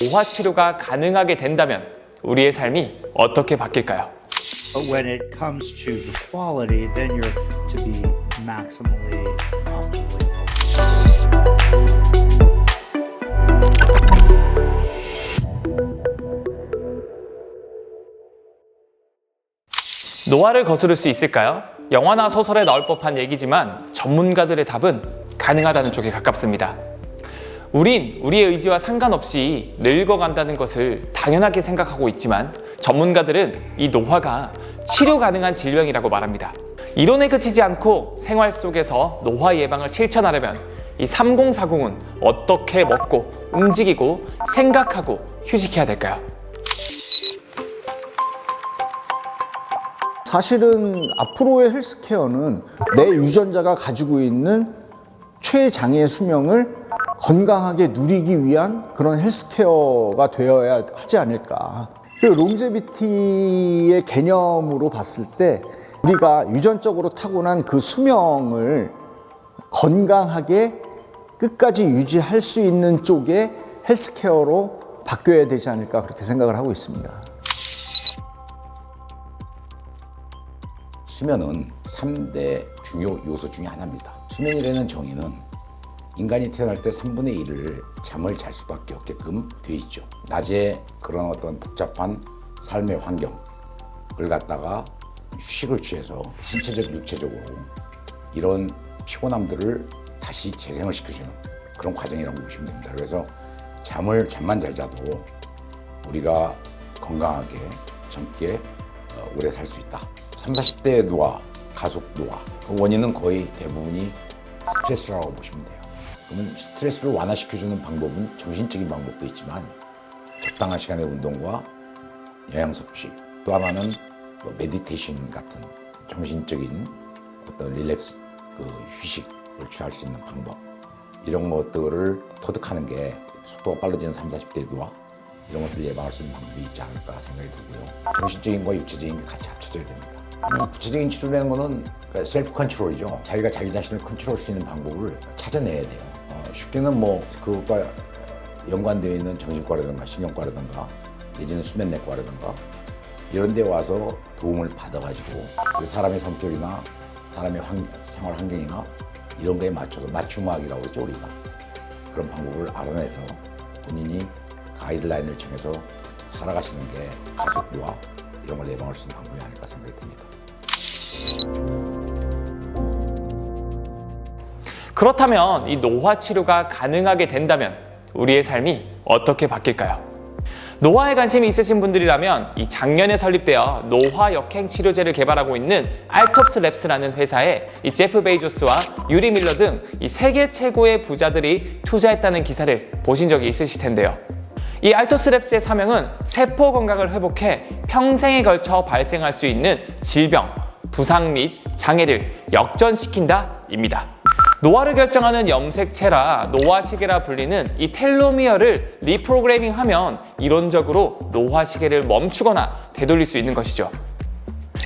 노화 치료가 가능하게 된다면 우리의 삶이 어떻게 바뀔까요? But when it comes to the quality, then you're to be maximally optimally healthy. 노화를 거스를 수 있을까요? 영화나 소설에 나올 법한 얘기지만 전문가들의 답은 가능하다는 쪽에 가깝습니다. 우린 우리의 의지와 상관없이 늙어간다는 것을 당연하게 생각하고 있지만 전문가들은 이 노화가 치료 가능한 질병이라고 말합니다. 이론에 그치지 않고 생활 속에서 노화 예방을 실천하려면 이 3040은 어떻게 먹고 움직이고 생각하고 휴식해야 될까요? 사실은 앞으로의 헬스케어는 내 유전자가 가지고 있는 최장의 수명을 건강하게 누리기 위한 그런 헬스케어가 되어야 하지 않을까. 그 롱제비티의 개념으로 봤을 때 우리가 유전적으로 타고난 그 수명을 건강하게 끝까지 유지할 수 있는 쪽의 헬스케어로 바뀌어야 되지 않을까 그렇게 생각을 하고 있습니다. 수면은 3대 중요 요소 중에 하나입니다. 수면이라는 정의는 인간이 태어날 때 3분의 1을 잠을 잘 수밖에 없게끔 돼 있죠. 낮에 그런 어떤 복잡한 삶의 환경을 갖다가 휴식을 취해서 신체적, 육체적으로 이런 피곤함들을 다시 재생을 시켜주는 그런 과정이라고 보시면 됩니다. 그래서 잠만 잘 자도 우리가 건강하게 젊게 오래 살 수 있다. 30, 40대의 노화, 가속 노화 그 원인은 거의 대부분이 스트레스라고 보시면 돼요. 그러면 스트레스를 완화시켜주는 방법은 정신적인 방법도 있지만 적당한 시간의 운동과 영양 섭취, 또 하나는 메디테이션 같은 정신적인 어떤 릴렉스, 휴식을 취할 수 있는 방법, 이런 것들을 터득하는 게 속도가 빨라지는 30, 40대의 노화 이런 것들을 예방할 수 있는 방법이 있지 않을까 생각이 들고요. 정신적인 과 육체적인 게 같이 합쳐져야 됩니다. 구체적인 치료라는 거는 셀프 컨트롤이죠. 자기가 자기 자신을 컨트롤할 수 있는 방법을 찾아내야 돼요. 쉽게는 그것과 연관되어 있는 정신과라든가 신경과라든가 내지는 수면내과라든가 이런 데 와서 도움을 받아가지고 그 사람의 성격이나 사람의 생활 환경이나 이런 거에 맞춰서 맞춤학이라고 그러죠, 우리가. 그런 방법을 알아내서 본인이 가이드라인을 정해서 살아가시는 게 가속 노화 이런 걸 예방할 수 있는 방법이 아닐까 생각이 듭니다. 그렇다면 이 노화 치료가 가능하게 된다면 우리의 삶이 어떻게 바뀔까요? 노화에 관심이 있으신 분들이라면 이 작년에 설립되어 노화 역행 치료제를 개발하고 있는 알톱스 랩스라는 회사에 이 제프 베이조스와 유리 밀러 등 이 세계 최고의 부자들이 투자했다는 기사를 보신 적이 있으실 텐데요. 이 알톱스 랩스의 사명은 세포 건강을 회복해 평생에 걸쳐 발생할 수 있는 질병, 부상 및 장애를 역전시킨다입니다. 노화를 결정하는 염색체라 노화시계라 불리는 이 텔로미어를 리프로그래밍하면 이론적으로 노화시계를 멈추거나 되돌릴 수 있는 것이죠.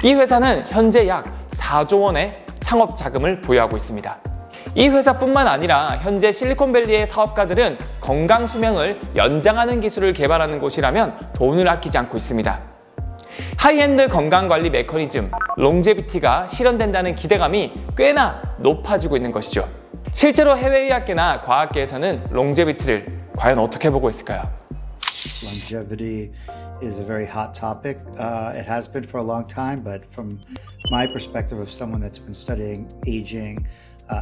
이 회사는 현재 약 4조 원의 창업 자금을 보유하고 있습니다. 이 회사뿐만 아니라 현재 실리콘밸리의 사업가들은 건강 수명을 연장하는 기술을 개발하는 곳이라면 돈을 아끼지 않고 있습니다. 하이엔드 건강관리 메커니즘, 롱제비티가 실현된다는 기대감이 꽤나 높아지고 있는 것이죠. 실제로 해외의학계나 과학계에서는 롱제비티를 과연 어떻게 보고 있을까요? Longevity is a very hot topic. It has been for a long time, but from my perspective of someone that's been studying aging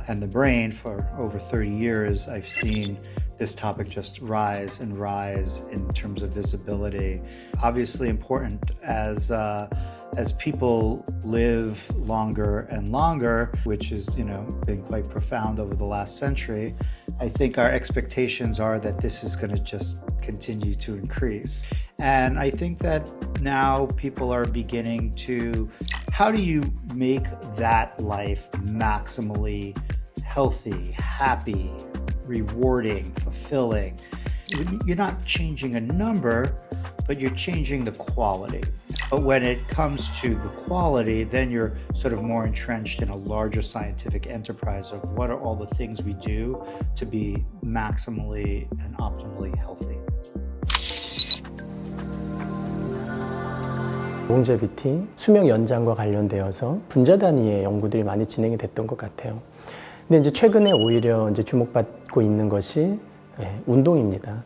and the brain for over 30 years, I've seen this topic just rise and rise in terms of visibility. Obviously important as people live longer and longer, which is, been quite profound over the last century. I think our expectations are that this is going to just continue to increase. And I think that now people are beginning to, how do you make that life maximally healthy, happy, rewarding, fulfilling? You're not changing a number, but you're changing the quality. But when it comes to the quality, then you're sort of more entrenched in a larger scientific enterprise of what are all the things we do to be maximally and optimally healthy. 롱제비티, 수명 연장과 관련되어서 분자 단위의 연구들이 많이 진행이 됐던 것 같아요. 근데 이제 최근에 오히려 이제 주목받고 있는 것이 운동입니다.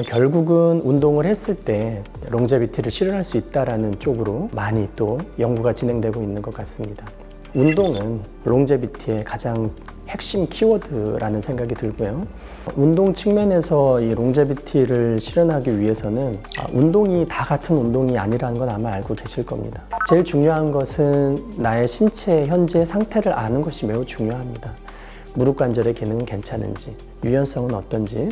결국은 운동을 했을 때 롱제비티를 실현할 수 있다라는 쪽으로 많이 또 연구가 진행되고 있는 것 같습니다. 운동은 롱제비티의 가장 핵심 키워드라는 생각이 들고요. 운동 측면에서 이 롱제비티를 실현하기 위해서는 운동이 다 같은 운동이 아니라는 건 아마 알고 계실 겁니다. 제일 중요한 것은 나의 신체 현재 상태를 아는 것이 매우 중요합니다. 무릎 관절의 기능은 괜찮은지, 유연성은 어떤지,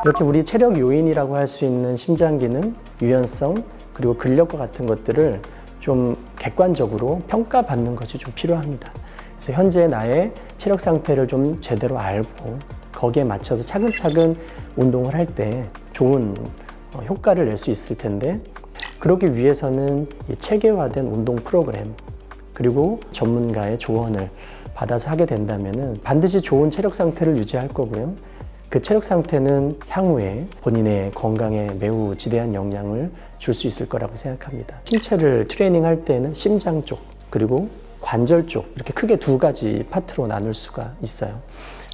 이렇게 우리 체력 요인이라고 할 수 있는 심장 기능, 유연성, 그리고 근력과 같은 것들을 좀 객관적으로 평가받는 것이 좀 필요합니다. 그래서 현재 나의 체력 상태를 좀 제대로 알고 거기에 맞춰서 차근차근 운동을 할 때 좋은 효과를 낼 수 있을 텐데, 그러기 위해서는 이 체계화된 운동 프로그램 그리고 전문가의 조언을 받아서 하게 된다면 반드시 좋은 체력 상태를 유지할 거고요. 그 체력 상태는 향후에 본인의 건강에 매우 지대한 영향을 줄 수 있을 거라고 생각합니다. 신체를 트레이닝할 때는 심장 쪽 그리고 관절 쪽 이렇게 크게 두 가지 파트로 나눌 수가 있어요.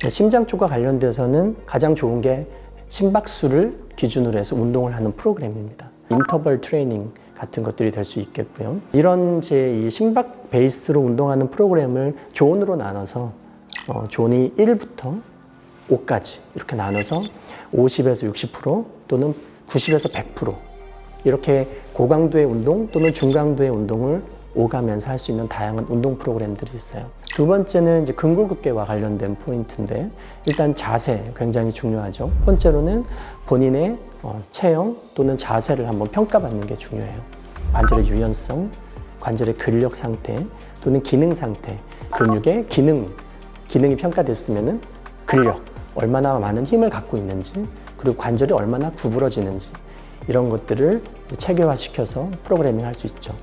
심장 쪽과 관련돼서는 가장 좋은 게 심박수를 기준으로 해서 운동을 하는 프로그램입니다. 인터벌 트레이닝 같은 것들이 될 수 있겠고요. 이런 이제 이 심박 베이스로 운동하는 프로그램을 존으로 나눠서 존이 1부터 5까지 이렇게 나눠서 50에서 60% 또는 90에서 100% 이렇게 고강도의 운동 또는 중강도의 운동을 오가면서 할 수 있는 다양한 운동 프로그램들이 있어요. 두 번째는 이제 근골격계와 관련된 포인트인데, 일단 자세 굉장히 중요하죠. 첫 번째로는 본인의 체형 또는 자세를 한번 평가받는 게 중요해요. 관절의 유연성, 관절의 근력 상태 또는 기능 상태, 근육의 기능이 평가됐으면은 근력, 얼마나 많은 힘을 갖고 있는지, 그리고 관절이 얼마나 구부러지는지, 이런 것들을 체계화시켜서 프로그래밍 할 수 있죠.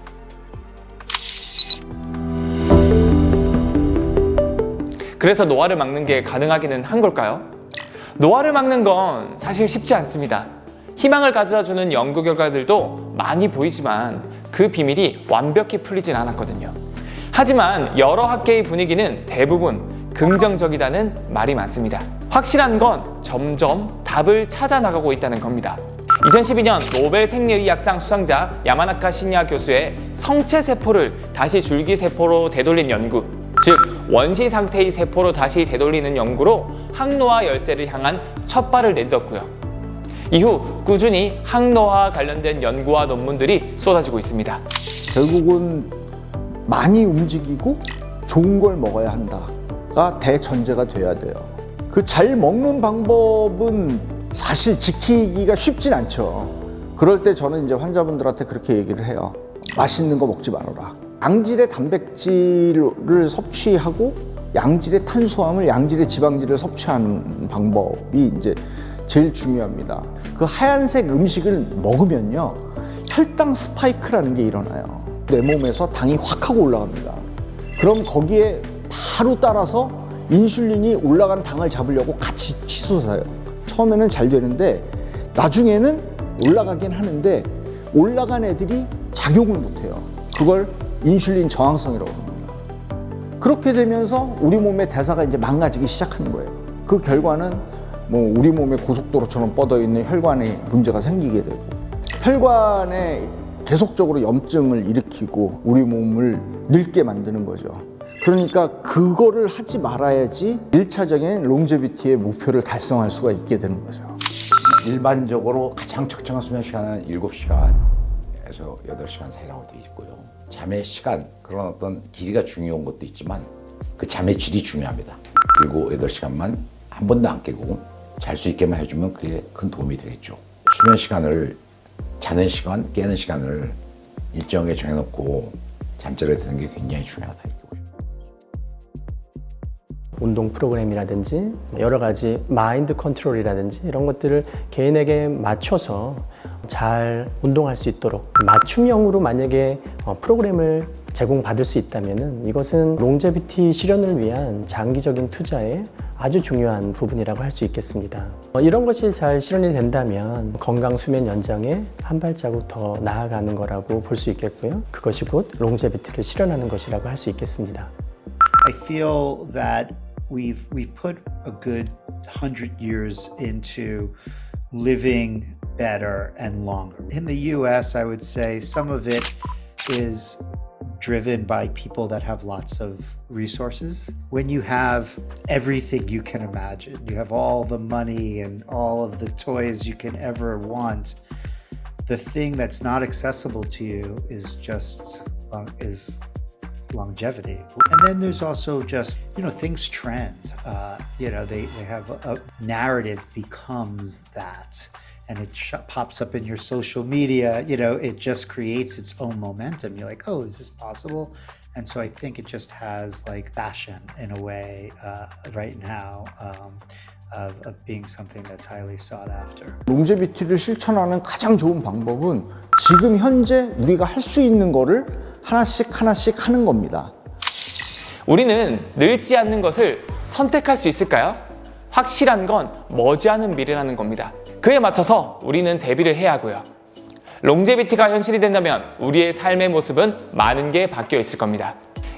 그래서 노화를 막는 게 가능하기는 한 걸까요? 노화를 막는 건 사실 쉽지 않습니다. 희망을 가져다주는 연구 결과들도 많이 보이지만 그 비밀이 완벽히 풀리진 않았거든요. 하지만 여러 학계의 분위기는 대부분 긍정적이다는 말이 많습니다. 확실한 건 점점 답을 찾아 나가고 있다는 겁니다. 2012년 노벨 생리의학상 수상자 야마나카 신야 교수의 성체 세포를 다시 줄기세포로 되돌린 연구, 즉 원시 상태의 세포로 다시 되돌리는 연구로 항노화 열쇠를 향한 첫 발을 내딛었고요. 이후 꾸준히 항노화와 관련된 연구와 논문들이 쏟아지고 있습니다. 결국은 많이 움직이고 좋은 걸 먹어야 한다가 대전제가 돼야 돼요. 그 잘 먹는 방법은 사실 지키기가 쉽진 않죠. 그럴 때 저는 이제 환자분들한테 그렇게 얘기를 해요. 맛있는 거 먹지 말아라. 양질의 단백질을 섭취하고 양질의 탄수화물, 양질의 지방질을 섭취하는 방법이 이제 제일 중요합니다. 그 하얀색 음식을 먹으면요, 혈당 스파이크라는 게 일어나요. 내 몸에서 당이 확 하고 올라갑니다. 그럼 거기에 바로 따라서 인슐린이 올라간 당을 잡으려고 같이 치솟아요. 처음에는 잘 되는데 나중에는 올라가긴 하는데 올라간 애들이 작용을 못해요. 그걸 인슐린 저항성이라고 합니다. 그렇게 되면서 우리 몸의 대사가 이제 망가지기 시작하는 거예요. 그 결과는 뭐 우리 몸의 고속도로처럼 뻗어 있는 혈관에 문제가 생기게 되고, 혈관에 계속적으로 염증을 일으키고 우리 몸을 늙게 만드는 거죠. 그러니까 그거를 하지 말아야지 1차적인 롱제비티의 목표를 달성할 수가 있게 되는 거죠. 일반적으로 가장 적정한 수면 시간은 7시간에서 8시간 사이라고 되어 있고요. 잠의 시간, 그런 어떤 길이가 중요한 것도 있지만 그 잠의 질이 중요합니다. 그리고 8시간만 한 번도 안 깨고 잘 수 있게만 해주면 그게 큰 도움이 되겠죠. 수면 시간을, 자는 시간, 깨는 시간을 일정하게 정해놓고 잠자리에 드는 게 굉장히 중요하다, 이렇게 보입니다. 운동 프로그램이라든지 여러 가지 마인드 컨트롤이라든지 이런 것들을 개인에게 맞춰서 잘 운동할 수 있도록 맞춤형으로 만약에 프로그램을 제공받을 수 있다면은 이것은 롱제비티 실현을 위한 장기적인 투자에 아주 중요한 부분이라고 할 수 있겠습니다. 이런 것이 잘 실현이 된다면 건강 수면 연장에 한 발자국 더 나아가는 거라고 볼 수 있겠고요. 그것이 곧 롱제비티를 실현하는 것이라고 할 수 있겠습니다. I feel that we've put a good 100 years into living better and longer. In the US, I would say some of it is driven by people that have lots of resources. When you have everything you can imagine, you have all the money and all of the toys you can ever want, the thing that's not accessible to you is just longevity. And then there's also just, things trend. They have a narrative becomes that. And it pops up in your social media, it just creates its own momentum. You're like, oh, is this possible? And so I think it just has like fashion in a way right now of being something that's highly sought after. 롱제비티를 실천하는 가장 좋은 방법은 지금 현재 우리가 할 수 있는 거를 하나씩 하는 겁니다. 우리는 늙지 않는 것을 선택할 수 있을까요? 확실한 건 머지않은 미래라는 겁니다. 그에 맞춰서 우리는 대비를 해야 하고요. 롱제비티가 현실이 된다면 우리의 삶의 모습은 많은 게 바뀌어 있을 겁니다.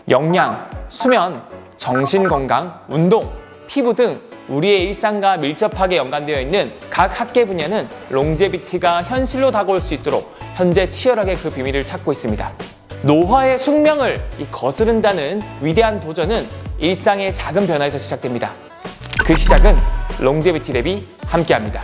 영양, 수면, 정신건강, 운동, 피부 등 우리의 일상과 밀접하게 연관되어 있는 각 학계 분야는 롱제비티가 현실로 다가올 수 있도록 현재 치열하게 그 비밀을 찾고 있습니다. 노화의 숙명을 거스른다는 위대한 도전은 일상의 작은 변화에서 시작됩니다. 그 시작은 롱제비티 랩이 함께합니다.